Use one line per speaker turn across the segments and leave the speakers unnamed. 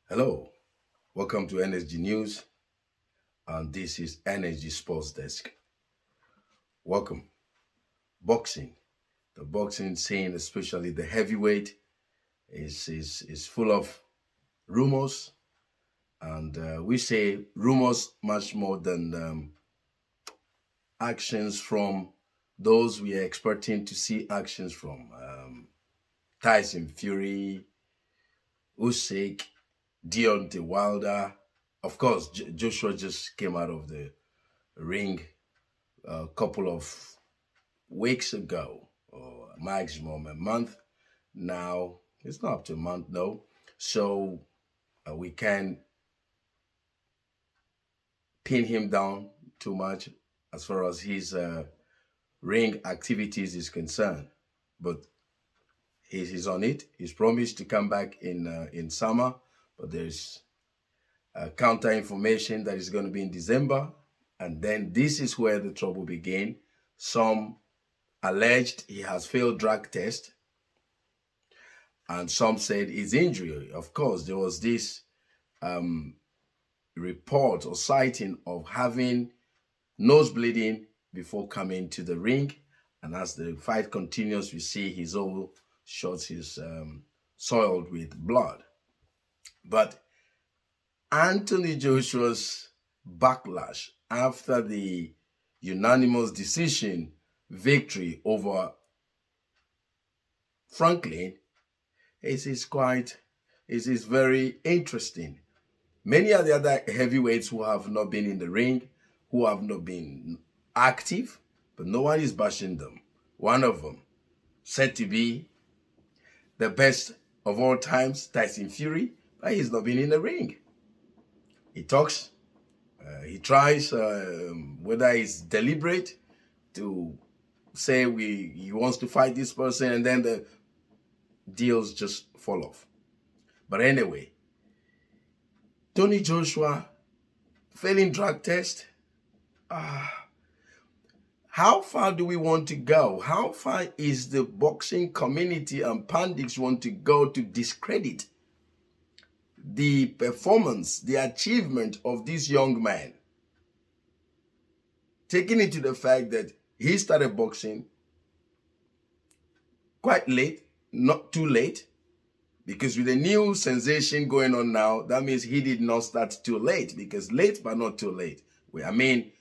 Hello, welcome to NSG News, and this is NSG Sports Desk. Welcome. Boxing. The boxing scene, especially the heavyweight, is full of rumors, and we say rumors much more than actions from those we are expecting to see actions from. Tyson Fury, Usyk, Deontay Wilder. Of course, Joshua just came out of the ring a couple of weeks ago, or maximum a month. Now, it's not up to a month, no. So we can't pin him down too much as far as his ring activities is concerned. But he's on it. He's promised to come back in summer, but there's counter information that is going to be in December. And then this is where the trouble began. Some alleged he has failed drug test, and some said his injury. Of course, there was this report or sighting of having nose bleeding before coming to the ring. And as the fight continues, we see his whole shorts is soiled with blood. But Anthony Joshua's backlash after the unanimous decision victory over Franklin is very interesting. Many of the other heavyweights who have not been in the ring, who have not been active, but no one is bashing them. One of them, said to be the best of all times, Tyson Fury, but he's not been in the ring. He talks, he tries, whether it's deliberate, to say he wants to fight this person, and then the deals just fall off. But anyway, Tony Joshua failing drug test. How far do we want to go? How far is the boxing community and pundits want to go to discredit the performance, the achievement of this young man? Taking into the fact that he started boxing quite late, not too late, because with the new sensation going on now, that means he did not start too late, because late but not too late. I mean,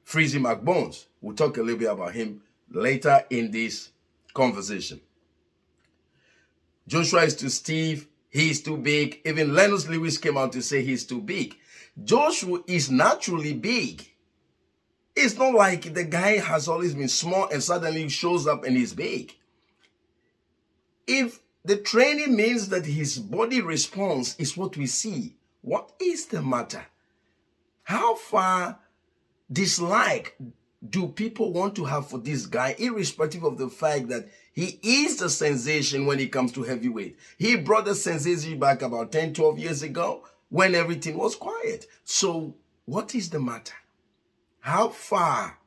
Freezy Macbones. We'll talk a little bit about him later in this conversation. Joshua is too stiff. He is too big. Even Lennox Lewis came out to say he's too big. Joshua is naturally big. It's not like the guy has always been small and suddenly shows up and he's big. If the training means that his body response is what we see, what is the matter? How far dislike do people want to have for this guy, irrespective of the fact that he is the sensation when it comes to heavyweight? He brought the sensation back about 10, 12 years ago when everything was quiet. So what is the matter? How far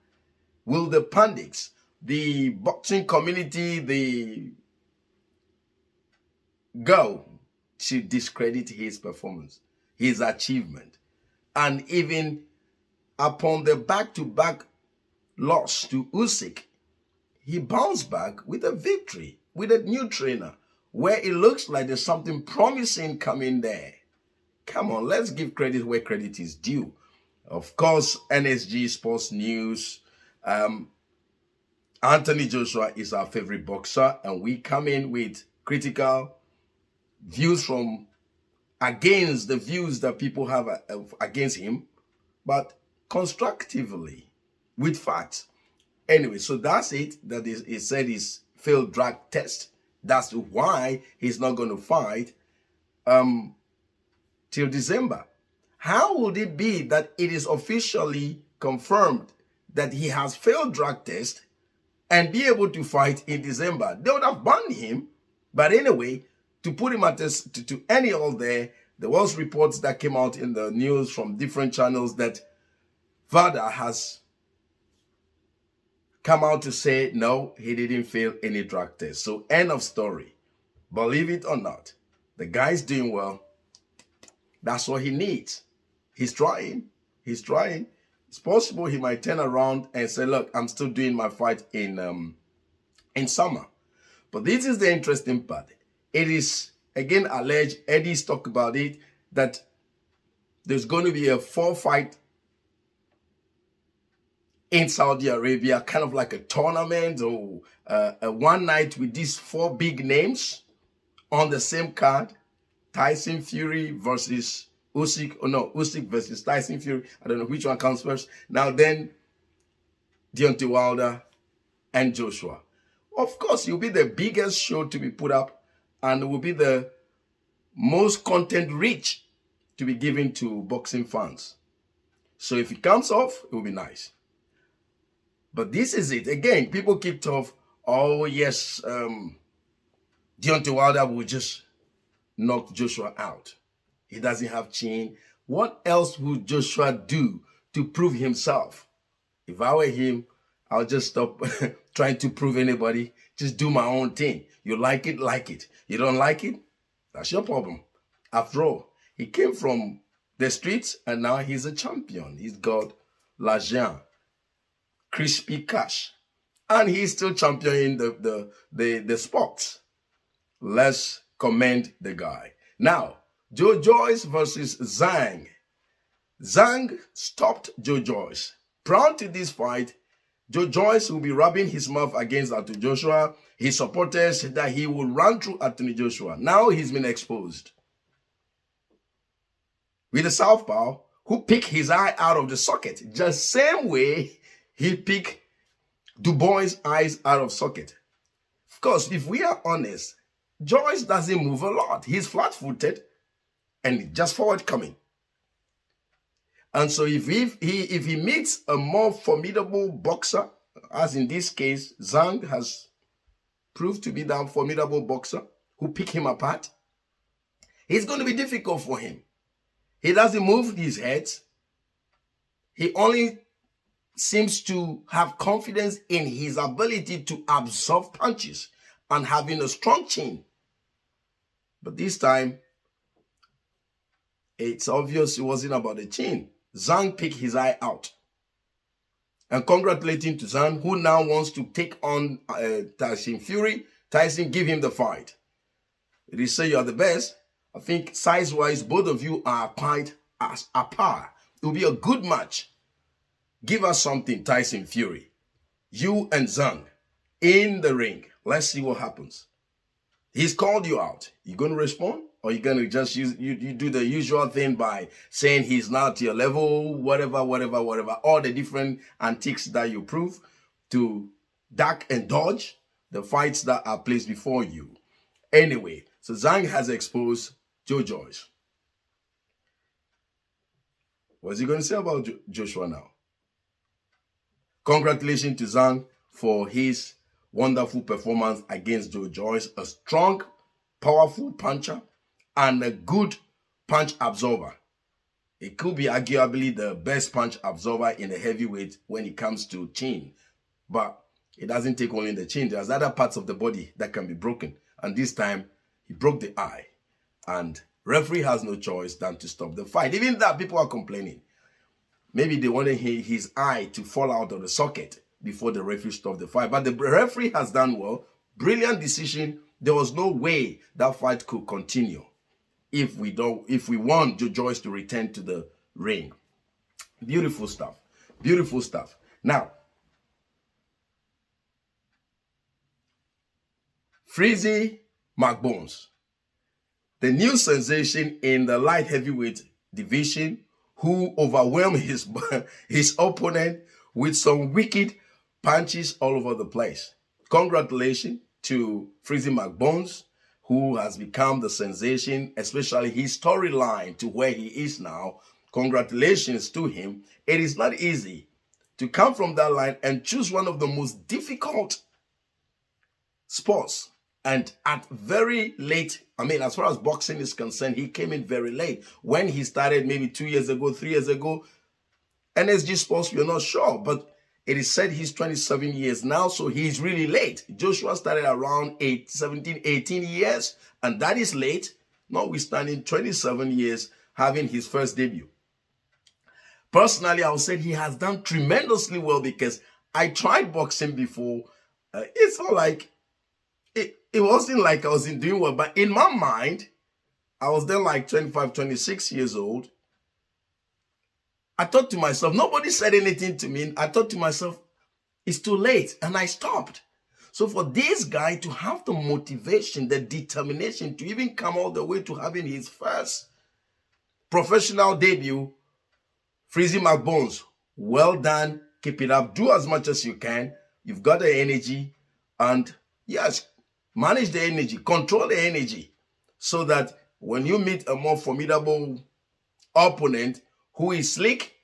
will the pundits, the boxing community, go to discredit his performance, his achievement? And even upon the back-to-back loss to Usyk, he bounced back with a victory, with a new trainer, where it looks like there's something promising coming there. Come on, let's give credit where credit is due. Of course, NSG Sports News. Anthony Joshua is our favorite boxer, and we come in with critical views from against the views that people have against him, but constructively with facts. Anyway, so that's it. That is, he said he's failed drug test. That's why he's not going to fight till December. How would it be that it is officially confirmed that he has failed drug test and be able to fight in December? They would have banned him. But anyway, to put him at to any all there, There was reports that came out in the news from different channels that Vada has come out to say, no, he didn't fail any drug test. So end of story. Believe it or not, the guy's doing well. That's what he needs. He's trying. He's trying. It's possible he might turn around and say, look, I'm still doing my fight in summer. But this is the interesting part. It is, again, alleged, Eddie's talked about it, that there's going to be a 4-fight in Saudi Arabia, kind of like a tournament or a one night with these 4 big names on the same card. Tyson Fury versus Usyk, Usyk versus Tyson Fury. I don't know which one comes first. Now then, Deontay Wilder and Joshua. Of course, it will be the biggest show to be put up, and it will be the most content rich to be given to boxing fans. So if it comes off, it will be nice. But this is it. Again, people keep talking, oh yes, Deontay Wilder will just knock Joshua out. He doesn't have chin. What else would Joshua do to prove himself? If I were him, I'll just stop trying to prove anybody. Just do my own thing. You like it, like it. You don't like it, that's your problem. After all, he came from the streets and now he's a champion. He's got l'argent, crispy cash, and he's still championing the sports. Let's commend the guy. Now, Joe Joyce versus Zhang. Zhang stopped Joe Joyce. Prior to this fight, Joe Joyce will be rubbing his mouth against Anthony Joshua. His supporters said that he will run through Anthony Joshua. Now he's been exposed. With the southpaw, who picked his eye out of the socket, just same way he picked Du Bois' eyes out of socket. Of course, if we are honest, Joyce doesn't move a lot. He's flat-footed and just forward coming. And so if he meets a more formidable boxer, as in this case, Zhang has proved to be that formidable boxer who pick him apart, it's going to be difficult for him. He doesn't move his head. He only seems to have confidence in his ability to absorb punches and having a strong chin. But this time, it's obvious it wasn't about the chin. Zhang picked his eye out. And congratulating to Zhang, who now wants to take on Tyson Fury. Tyson, give him the fight. They say you are the best. I think size-wise, both of you are quite as a par. It will be a good match. Give us something, Tyson Fury. You and Zhang in the ring. Let's see what happens. He's called you out. You going to respond? Or you going to just you do the usual thing by saying he's not to your level, whatever, all the different antics that you prove to duck and dodge the fights that are placed before you. Anyway, so Zhang has exposed Joe Joyce. What's he going to say about Joshua now? Congratulations to Zhang for his wonderful performance against Joe Joyce. A strong, powerful puncher and a good punch absorber. It could be arguably the best punch absorber in the heavyweight when it comes to chin. But it doesn't take only the chin. There's other parts of the body that can be broken. And this time, he broke the eye. And referee has no choice than to stop the fight. Even that, people are complaining. Maybe they wanted his eye to fall out of the socket before the referee stopped the fight. But the referee has done well. Brilliant decision. There was no way that fight could continue if we want Joe Joyce to return to the ring. Beautiful stuff. Beautiful stuff. Now, Freezy Macbones, the new sensation in the light heavyweight division, who overwhelmed his opponent with some wicked punches all over the place. Congratulations to Freezy Macbones, who has become the sensation, especially his storyline to where he is now. Congratulations to him. It is not easy to come from that line and choose one of the most difficult sports And at very late, as far as boxing is concerned, he came in very late. When he started maybe 2 years ago, 3 years ago, NSG Sports, we're not sure, but it is said he's 27 years now, so he's really late. Joshua started around 17, 18 years, and that is late, notwithstanding 27 years having his first debut. Personally, I would say he has done tremendously well because I tried boxing before. It's not like, it wasn't like I was doing well, but in my mind, I was then like 25, 26 years old. I thought to myself, nobody said anything to me. I thought to myself, it's too late, and I stopped. So for this guy to have the motivation, the determination to even come all the way to having his first professional debut, Freezy Macbones, well done. Keep it up. Do as much as you can. You've got the energy. And yes, manage the energy. Control the energy. So that when you meet a more formidable opponent who is slick,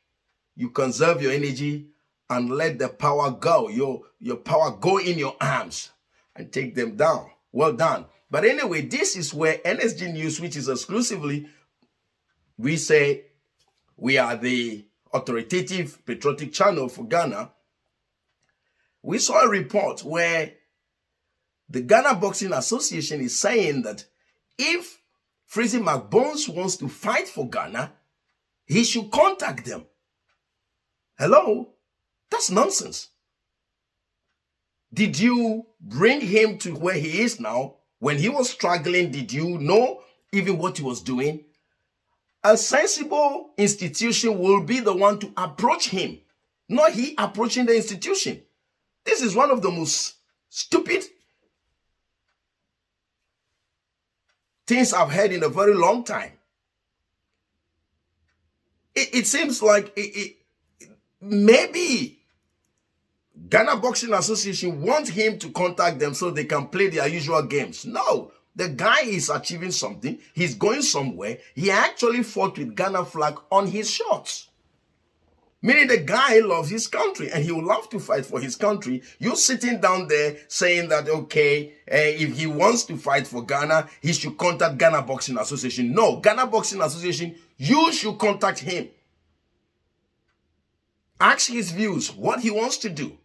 you conserve your energy and let the power go. Your power go in your arms and take them down. Well done. But anyway, this is where NSG News, which is exclusively, we say, we are the authoritative patriotic channel for Ghana. We saw a report where the Ghana Boxing Association is saying that if Freezy Macbones wants to fight for Ghana, he should contact them. Hello? That's nonsense. Did you bring him to where he is now? When he was struggling, did you know even what he was doing? A sensible institution will be the one to approach him, not he approaching the institution. This is one of the most stupid things I've heard in a very long time. It seems like maybe Ghana Boxing Association wants him to contact them so they can play their usual games. No. The guy is achieving something. He's going somewhere. He actually fought with Ghana flag on his shorts. Meaning the guy loves his country and he would love to fight for his country. You're sitting down there saying that, okay, if he wants to fight for Ghana, he should contact Ghana Boxing Association. No, Ghana Boxing Association, you should contact him. Ask his views, what he wants to do,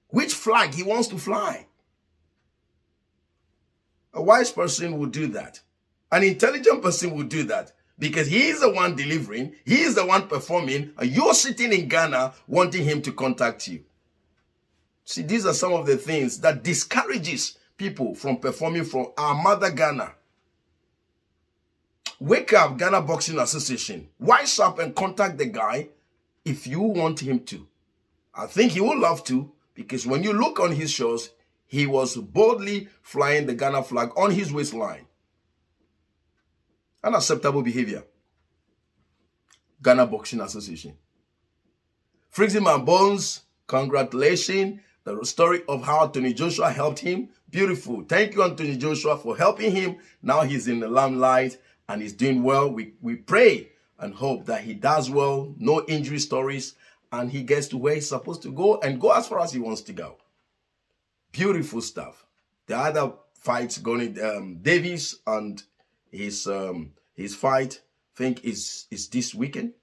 which flag he wants to fly. A wise person would do that. An intelligent person would do that because he is the one delivering, he is the one performing, and you're sitting in Ghana wanting him to contact you. See, these are some of the things that discourages people from performing for our mother Ghana. Wake up, Ghana Boxing Association. Wise up and contact the guy if you want him to. I think he would love to because when you look on his shows, he was boldly flying the Ghana flag on his waistline. Unacceptable behavior. Ghana Boxing Association. Freezy Macbones, congratulations. The story of how Anthony Joshua helped him. Beautiful. Thank you, Anthony Joshua, for helping him. Now he's in the limelight and he's doing well. We pray and hope that he does well. No injury stories. And he gets to where he's supposed to go and go as far as he wants to go. Beautiful stuff. The other fights going, Davis and his fight, I think is this weekend.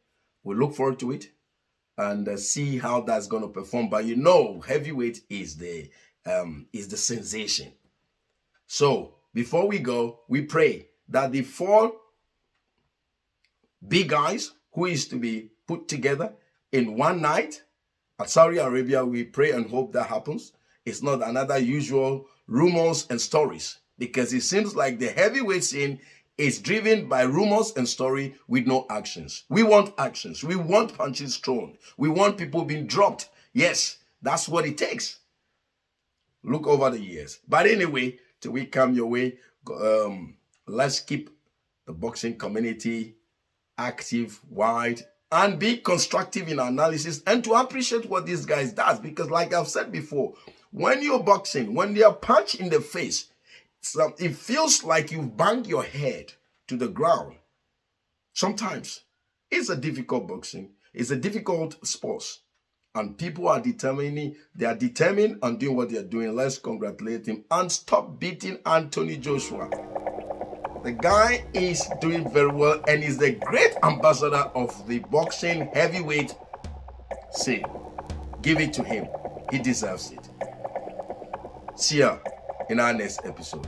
We'll look forward to it and see how that's going to perform. But you know, heavyweight is the sensation. So before we go, we pray that the 4 big guys who is to be put together in one night at Saudi Arabia, we pray and hope that happens. It's not another usual rumors and stories because it seems like the heavyweight scene is driven by rumors and story with no actions. We want actions. We want punches thrown. We want people being dropped. Yes, that's what it takes. Look over the years. But anyway, till we come your way, let's keep the boxing community active, wide, and be constructive in our analysis and to appreciate what these guys does. Because like I've said before, when you're boxing, when they are punched in the face, it feels like you've banged your head to the ground. Sometimes it's a difficult boxing. It's a difficult sport. And people are determined on doing what they are doing. Let's congratulate him and stop beating Anthony Joshua. The guy is doing very well and is the great ambassador of the boxing heavyweight scene. Give it to him. He deserves it. See ya in our next episode.